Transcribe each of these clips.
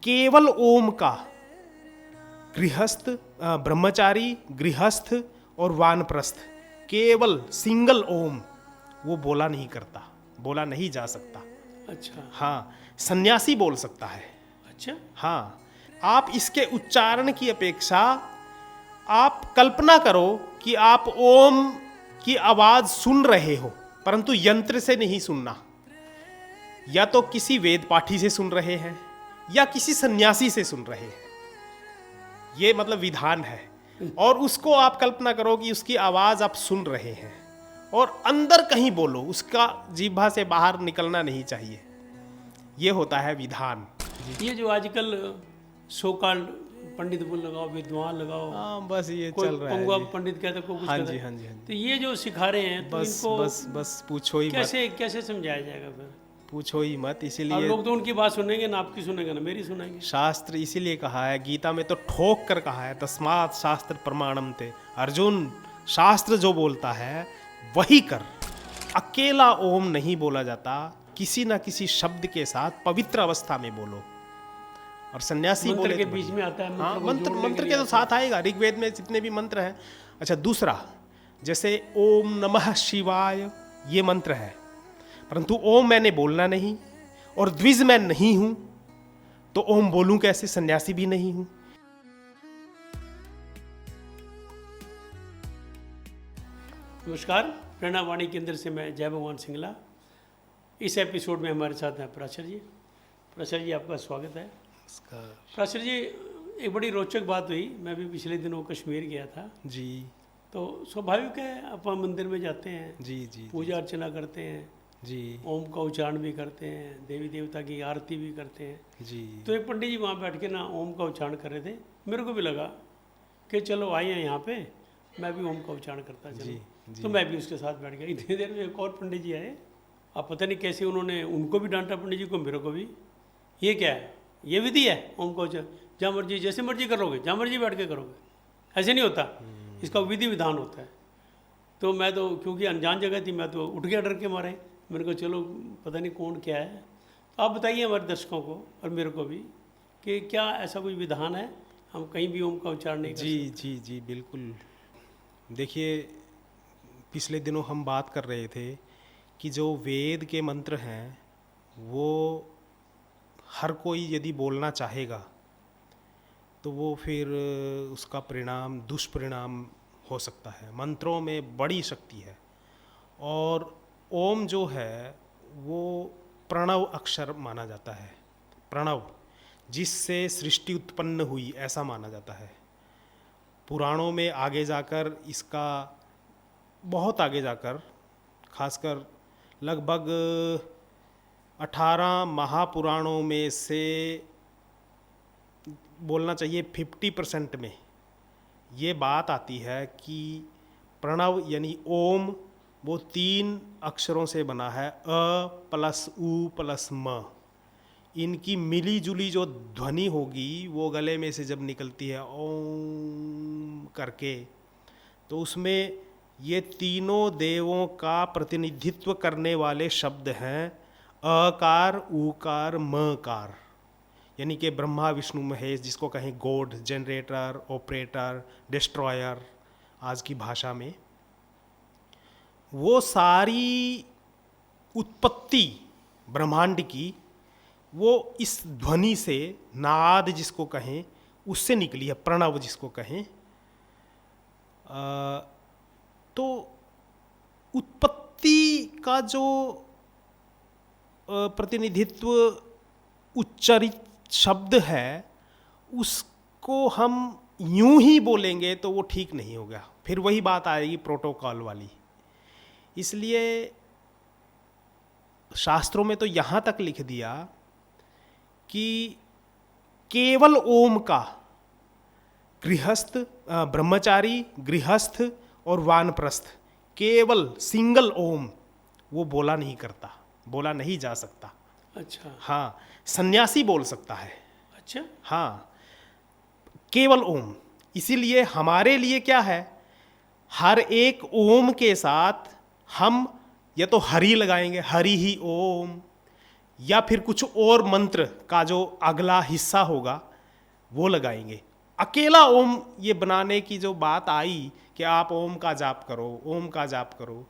केवल ओम का गृहस्थ, ब्रह्मचारी, गृहस्थ और वानप्रस्थ, केवल सिंगल ओम वो बोला नहीं करता, बोला नहीं जा सकता। अच्छा हाँ, सन्यासी बोल सकता है। अच्छा। हाँ, आप इसके उच्चारण की अपेक्षा आप कल्पना करो कि आप ओम की आवाज सुन रहे हो, परंतु यंत्र से नहीं सुनना। या तो किसी वेद पाठी से सुन रहे हैं या किसी सन्यासी से सुन रहे हैं, ये मतलब विधान है। और उसको आप कल्पना करो कि उसकी आवाज आप सुन रहे हैं और अंदर कहीं बोलो, उसका जीभा से बाहर निकलना नहीं चाहिए। ये होता है विधान। ये जो आजकल सोकाल पंडित बोल लगाओ, विद्वान लगाओ, हाँ, बस ये कोई चल रहा पंगुआ है। पंडित कहते को कुछ हाँ कहता जी, है। हाँ जी, हाँ जी। तो ये जो सिखा रहे हैं तो बस इनको बस बस पूछो ही मत, कैसे समझाया जाएगा फिर? पूछो ही मत। और इसीलिए लोग तो उनकी बात सुनेंगे ना, आपकी सुनेंगे ना मेरी सुनेंगे। शास्त्र इसीलिए कहा है, गीता में तो ठोक कर कहा है, तस्मात् शास्त्र प्रमाणम ते। अर्जुन, शास्त्र जो बोलता है वही कर। अकेला ओम नहीं बोला जाता, किसी ना किसी शब्द के साथ पवित्र अवस्था में बोलो। और सन्यासी मंत्र बोले के तो बीच बढ़िया। में आता है, हाँ, को मंत्र जोड़ने मंत्र के के लिए तो साथ आएगा, ऋग्वेद में जितने भी मंत्र हैं। अच्छा, दूसरा, जैसे ओम नमः शिवाय, ये मंत्र है, परंतु ओम मैंने बोलना नहीं और द्विज मैं नहीं हूं, तो ओम बोलूं कैसे? सन्यासी भी नहीं हूं। नमस्कार, प्रेरणा वाणी केंद्र से मैं जय भगवान सिंगला। इस एपिसोड में हमारे साथ हैं प्राचार्य जी। प्राचार्य जी, आपका स्वागत है। प्राचार्य जी, एक बड़ी रोचक बात हुई। मैं भी पिछले दिनों कश्मीर गया था जी तो स्वाभाविक है, अपन मंदिर में जाते हैं, जी जी पूजा अर्चना करते हैं, जी ओम का उच्चारण भी करते हैं, देवी देवता की आरती भी करते हैं। जी तो एक पंडित जी वहाँ बैठ के ना ओम का उच्चारण कर रहे थे। मेरे को भी लगा कि चलो आए हैं यहाँ पे, मैं भी ओम का उच्चारण करता चलो। तो मैं भी उसके साथ बैठ गया। इतनी देर में एक और पंडित जी आए। अब पता नहीं कैसे उन्होंने उनको भी डांटा, पंडित जी को, मेरे को भी। ये क्या है? ये विधि है ओम का उच्चारण? जहाँ मर्जी जैसे मर्जी करोगे, जहाँ मर्जी बैठ के करोगे, ऐसे नहीं होता। इसका विधि विधान होता है। तो मैं तो क्योंकि अनजान जगह थी, मैं तो उठ गया डर के मारे। मेरे को चलो पता नहीं कौन क्या है। तो आप बताइए हमारे दर्शकों को और मेरे को भी कि क्या ऐसा कोई विधान है, हम कहीं भी ओम का उच्चारण नहीं कर जी सकते? जी जी बिल्कुल। देखिए, पिछले दिनों हम बात कर रहे थे कि जो वेद के मंत्र हैं वो हर कोई यदि बोलना चाहेगा तो वो फिर उसका परिणाम दुष्परिणाम हो सकता है। मंत्रों में बड़ी शक्ति है और ओम जो है वो प्रणव अक्षर माना जाता है। प्रणव, जिससे सृष्टि उत्पन्न हुई, ऐसा माना जाता है। पुराणों में आगे जाकर इसका, बहुत आगे जाकर, खासकर लगभग 18 महापुराणों में से बोलना चाहिए 50% में ये बात आती है कि प्रणव यानी ओम वो 3 अक्षरों से बना है, अ प्लस उ प्लस म। इनकी मिली जुली जो ध्वनि होगी वो गले में से जब निकलती है ओम करके, तो उसमें ये तीनों देवों का प्रतिनिधित्व करने वाले शब्द हैं, अकार, उकार, मकार। यानी कि ब्रह्मा विष्णु महेश, जिसको कहें गॉड, जनरेटर, ऑपरेटर, डिस्ट्रॉयर आज की भाषा में, वो सारी उत्पत्ति ब्रह्मांड की वो इस ध्वनि से, नाद जिसको कहें, उससे निकली है, प्रणव जिसको कहें। तो उत्पत्ति का जो प्रतिनिधित्व उच्चारित शब्द है उसको हम यूं ही बोलेंगे तो वो ठीक नहीं होगा, फिर वही बात आएगी प्रोटोकॉल वाली। इसलिए शास्त्रों में तो यहाँ तक लिख दिया कि केवल ओम का गृहस्थ, ब्रह्मचारी, गृहस्थ और वानप्रस्थ, केवल सिंगल ओम वो बोला नहीं करता, बोला नहीं जा सकता। अच्छा हाँ, सन्यासी बोल सकता है। अच्छा। हाँ, केवल ओम। इसीलिए हमारे लिए क्या है, हर एक ओम के साथ हम या तो हरि लगाएंगे, हरि ही ओम, या फिर कुछ और मंत्र का जो अगला हिस्सा होगा वो लगाएंगे। अकेला ओम ये बनाने की जो बात आई कि आप ओम का जाप करो, ओम का जाप करो,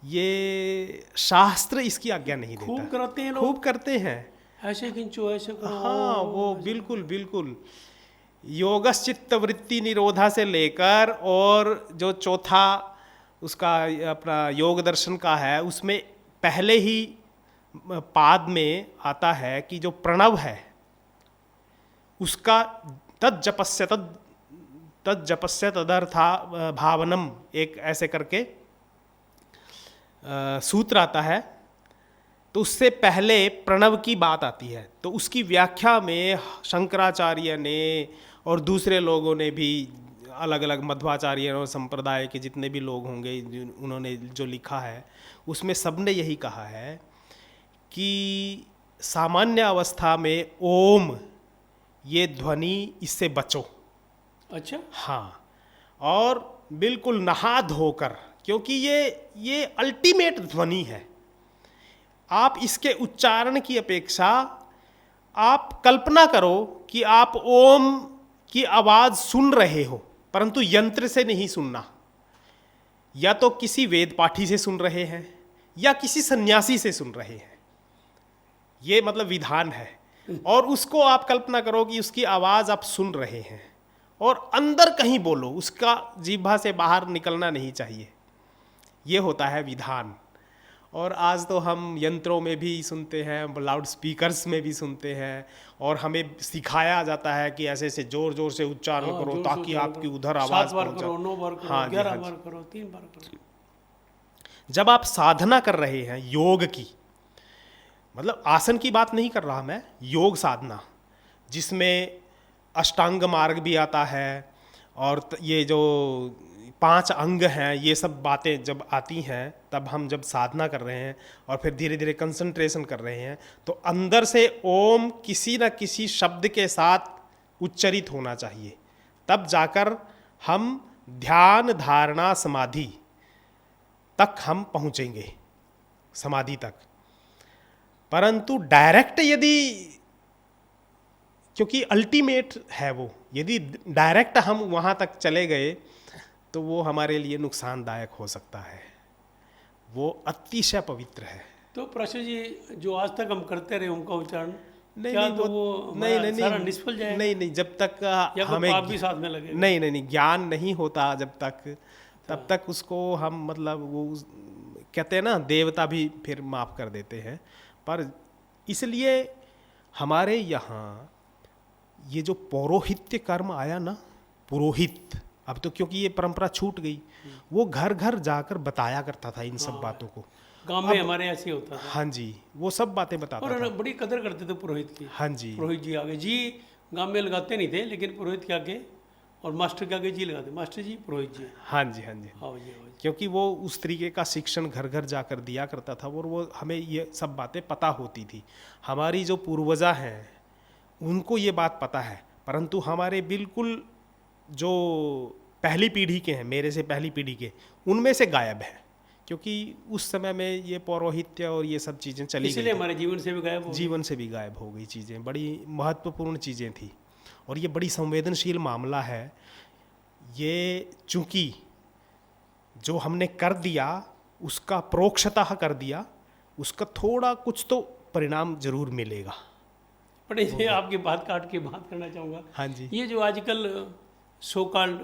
ये शास्त्र इसकी आज्ञा नहीं देता। खूब करते हैं लोग, खूब करते हैं, ऐसे खींचो, ऐसे करो। हाँ वो बिल्कुल बिल्कुल योगश्चित्त वृत्ति निरोधा से लेकर और जो चौथा उसका अपना योग दर्शन का है, उसमें पहले ही पाद में आता है कि जो प्रणव है उसका तज्जपस्य तदर्था भावनम, एक ऐसे करके सूत्र आता है। तो उससे पहले प्रणव की बात आती है। तो उसकी व्याख्या में शंकराचार्य ने और दूसरे लोगों ने भी, अलग अलग मध्वाचार्य और संप्रदाय के जितने भी लोग होंगे उन्होंने जो लिखा है, उसमें सबने यही कहा है कि सामान्य अवस्था में ओम ये ध्वनि, इससे बचो। अच्छा, हाँ, और बिल्कुल नहा धोकर, क्योंकि ये अल्टीमेट ध्वनि है। आप इसके उच्चारण की अपेक्षा आप कल्पना करो कि आप ओम की आवाज़ सुन रहे हो, परंतु यंत्र से नहीं सुनना, या तो किसी वेद पाठी से सुन रहे हैं या किसी सन्यासी से सुन रहे हैं। ये मतलब विधान है। और उसको आप कल्पना करो कि उसकी आवाज़ आप सुन रहे हैं और अंदर कहीं बोलो, उसका जीभा से बाहर निकलना नहीं चाहिए। ये होता है विधान। और आज तो हम यंत्रों में भी सुनते हैं, लाउड स्पीकर्स में भी सुनते हैं, और हमें सिखाया जाता है कि ऐसे ऐसे जोर जोर से उच्चारण हाँ, करो जोर ताकि से आपकी उधर आवाज़ 7 बार पहुंचे। करो, 9 बार करो, हाँ जी, 11 हाँ जी। बार करो, 3 बार करो। जब आप साधना कर रहे हैं योग की, मतलब आसन की बात नहीं कर रहा मैं, योग साधना जिसमें अष्टांग मार्ग भी आता है और ये जो 5 अंग हैं, ये सब बातें जब आती हैं, तब हम जब साधना कर रहे हैं और फिर धीरे धीरे कंसंट्रेशन कर रहे हैं, तो अंदर से ओम किसी न किसी शब्द के साथ उच्चरित होना चाहिए। तब जाकर हम ध्यान धारणा समाधि तक हम पहुँचेंगे, समाधि तक। परंतु डायरेक्ट यदि, क्योंकि अल्टीमेट है वो, यदि डायरेक्ट हम वहाँ तक चले गए तो वो हमारे लिए नुकसानदायक हो सकता है। वो अतिशय पवित्र है। तो प्रश्न जी, जो आज तक हम करते रहे उनका उच्चारण, नहीं क्या नहीं, तो वो नहीं हमारा नहीं सारा नहीं, निष्फल जाएगा? नहीं नहीं, जब तक या हमें पाप भी साथ में लगेगा? नहीं नहीं नहीं, ज्ञान नहीं होता जब तक, तब तक उसको हम मतलब वो कहते हैं ना, देवता भी फिर माफ़ कर देते हैं। पर इसलिए हमारे यहाँ ये जो पौरोहित्य कर्म आया ना, पुरोहित, अब तो क्योंकि ये परंपरा छूट गई, वो घर घर जाकर बताया करता था इन सब बातों को। गांव में हमारे ऐसे होता था। हाँ जी, वो सब बातें बताता और था। बड़ी कदर करते थे पुरोहित की। हाँ जी, पुरोहित जी आगे जी, गांव में लगाते नहीं थे, लेकिन पुरोहित के आगे और मास्टर के आगे जी लगाते, मास्टर जी पुरोहित जी। हाँ जी, हाँ जी, आओ जी, आओ जी। क्योंकि वो उस तरीके का शिक्षण घर घर जाकर दिया करता था और वो हमें ये सब बातें पता होती थी। हमारी जो पूर्वजा हैं उनको ये बात पता है, परंतु हमारे बिल्कुल जो पहली पीढ़ी के हैं, मेरे से पहली पीढ़ी के, उनमें से गायब है, क्योंकि उस समय में ये पौरोहित्य और ये सब चीज़ें चली इसलिए गई, हमारे जीवन से भी गायब हो गए। जीवन से भी गायब हो गई चीज़ें। बड़ी महत्वपूर्ण चीज़ें थी और ये बड़ी संवेदनशील मामला है। ये चूँकि जो हमने कर दिया उसका प्रोक्षतः कर दिया, उसका थोड़ा कुछ तो परिणाम जरूर मिलेगा। पंडित जी, आपकी बात काट के बात करना चाहूँगा। हाँ जी, ये जो आजकल सोकाल्ड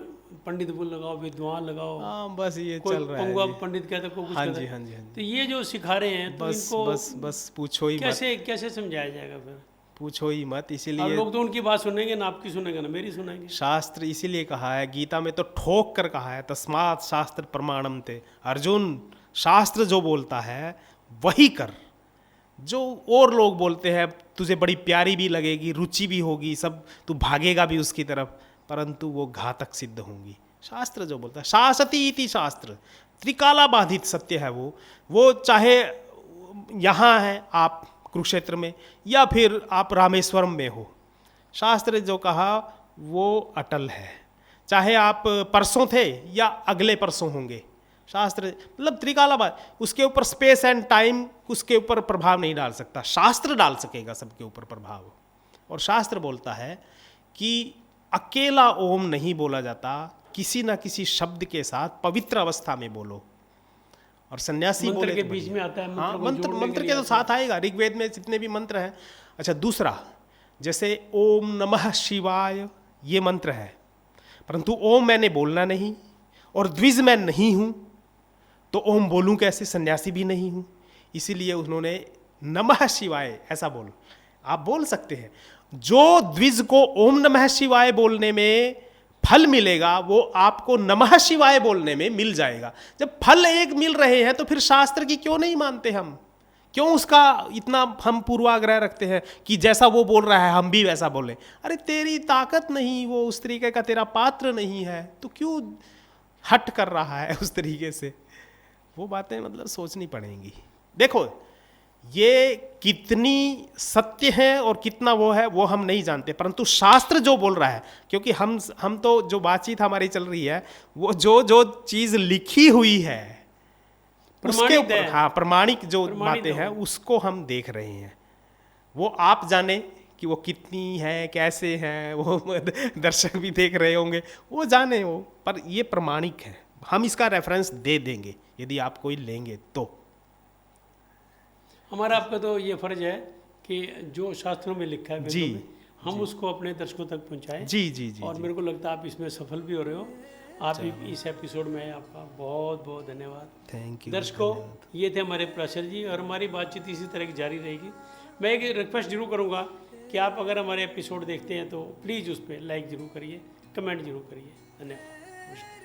पंडित बोल लगाओ, विद्वान लगाओ, हाँ बस ये कोई चल रहा है पंगुआ जी। पंडित कहता है, कोई कुछ हाँ कहता जी, है। हाँ जी, हाँ जी, तो ये जो सिखा रहे हैं, तो बस इनको बस बस पूछो ही मत, कैसे कैसे समझाया जाएगा फिर? पूछो ही मत। अब इसीलिए लोग तो उनकी बात सुनेंगे ना, आपकी सुनेंगे ना मेरी सुनेंगे। शास्त्र इसीलिए कहा है, गीता में तो ठोक कर कहा है, तस्मात् शास्त्र प्रमाणम ते। अर्जुन, शास्त्र जो बोलता है वही कर। जो और लोग बोलते हैं तुझे बड़ी प्यारी भी लगेगी, रुचि भी होगी, सब तू भागेगा भी उसकी तरफ, परंतु वो घातक सिद्ध होंगी। शास्त्र जो बोलता है, शासती इति शास्त्र, त्रिकाला बाधित सत्य है वो चाहे यहाँ है आप कुरुक्षेत्र में या फिर आप रामेश्वरम में हो, शास्त्र जो कहा वो अटल है। चाहे आप परसों थे या अगले परसों होंगे, शास्त्र मतलब त्रिकालाबाद, उसके ऊपर स्पेस एंड टाइम उसके ऊपर प्रभाव नहीं डाल सकता, शास्त्र डाल सकेगा सबके ऊपर प्रभाव। और शास्त्र बोलता है कि अकेला ओम नहीं बोला जाता, किसी ना किसी शब्द के साथ पवित्र अवस्था में बोलो। और सन्यासी मंत्र बोले के तो बीच बढ़िया। में आता है, हाँ, को मंत्र जोड़ने मंत्र के के लिए तो साथ आएगा, ऋग्वेद में जितने भी मंत्र हैं। अच्छा, दूसरा जैसे ओम नमः शिवाय ये मंत्र है, परंतु ओम मैंने बोलना नहीं और द्विज मैं नहीं हूं, तो ओम बोलूं कैसे, सन्यासी भी नहीं हूं। इसीलिए उन्होंने नमः शिवाय ऐसा बोल, आप बोल सकते हैं। जो द्विज को ओम नमः शिवाय बोलने में फल मिलेगा वो आपको नमः शिवाय बोलने में मिल जाएगा। जब फल एक मिल रहे हैं तो फिर शास्त्र की क्यों नहीं मानते हम, क्यों उसका इतना हम पूर्वाग्रह रखते हैं कि जैसा वो बोल रहा है हम भी वैसा बोलें। अरे तेरी ताकत नहीं, वो उस तरीके का तेरा पात्र नहीं है, तो क्यों हट कर रहा है उस तरीके से। वो बातें मतलब सोचनी पड़ेंगी। देखो ये कितनी सत्य है और कितना वो है वो हम नहीं जानते, परंतु शास्त्र जो बोल रहा है, क्योंकि हम तो जो बातचीत हमारी चल रही है वो जो चीज लिखी हुई है उसके ऊपर, हाँ प्रमाणिक जो बातें हैं उसको हम देख रहे हैं। वो आप जाने कि वो कितनी है कैसे है, वो दर्शक भी देख रहे होंगे, वो जाने वो, पर ये प्रमाणिक है। हम इसका रेफरेंस दे देंगे यदि आप कोई लेंगे तो। हमारा आपका तो ये फर्ज है कि जो शास्त्रों में लिखा है जी, वेदों में, हम उसको अपने दर्शकों तक पहुंचाएं। जी जी जी और जी। मेरे को लगता है आप इसमें सफल भी हो रहे हो। आप इस एपिसोड में आपका बहुत बहुत धन्यवाद। थैंक यू दर्शकों, ये थे हमारे प्राचार्य जी और हमारी बातचीत इसी तरह की जारी रहेगी। मैं एक रिक्वेस्ट जरूर करूँगा कि आप अगर हमारे एपिसोड देखते हैं तो प्लीज़ उस पर लाइक ज़रूर करिए, कमेंट जरूर करिए। धन्यवाद।